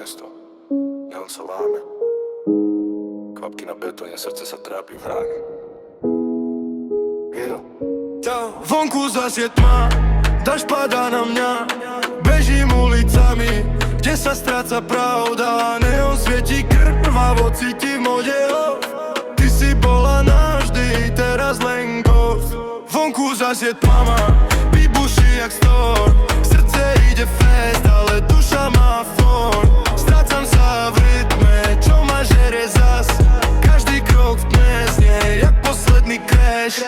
mesto. Neon sa láme. Kvapky na betóne, srdce sa trápi v ráne. Vonku zas je tma, dážď padá na mňa. Bežím ulicami, kde sa stráca pravda. Neon svieti krvavo, cítim odev. Ty si bola navždy, teraz len ghost. Vonku zas je tmama, vybuší jak storm. Srdce ide fest, ale duša má form. Strácam sa v rytme, čo ma žerie zas. Každý krok v tme znie, jak posledný crash.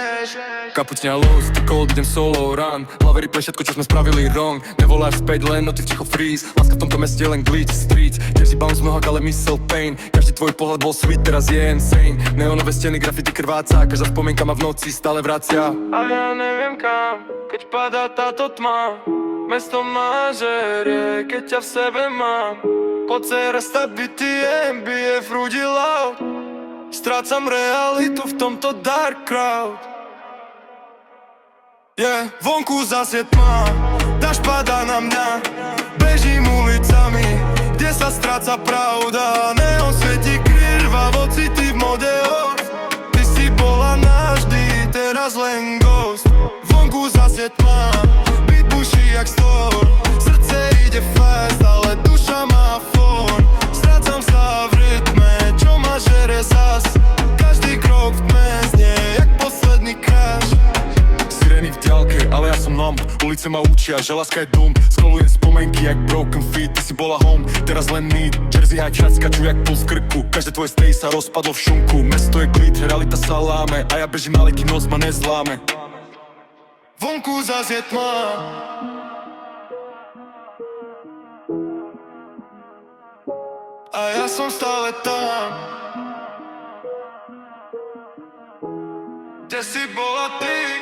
Kapuťňa lows, ty cold, idem solo run. Hlave replay všetko, čo sme spravili wrong. Nevoláš späť, len noty v ticho freeze. Láska v tomto meste je len glitch street. Tiež si bounce mnohok, ale mysel pain. Každý tvoj pohľad bol sweet, teraz je insane. Neonové steny, graffiti krváca. Každá spomienka ma v noci stále vracia. A ja neviem kam, keď padá táto tma. Mesto má žerie, keď ťa v sebe mám. Poď rasta BTM, bije v hrudi loud. Strácam realitu v tomto dark crowd. Vonku zas je tma, dážď padá na mňa. Bežím ulicami, kde sa stráca pravda. Neon svieti krvavo, cíti v model. Ty si bola navždy, teraz len ghost. Vonku zas je tma, beat buší jak storm. Srdce ide fast, ale duša má form. Strácam sa v rytme, čo ma žere zas. Každý krok v tme znie, jak posledný crash. Sireny v diaľke, ale ja som numb. Ulice ma učia, že láska je dum. Scrollujem spomenky jak broken feet. Ty si bola home, teraz len need. Jersey high chat skaču jak puls v krku. Každé tvoje stay sa rozpadlo v šunku. Mesto je glit, realita sa láme. A ja bežím na leky, noc ma nezláme. Vonku zas je tma. A ja som stále tam, kde si bola ty.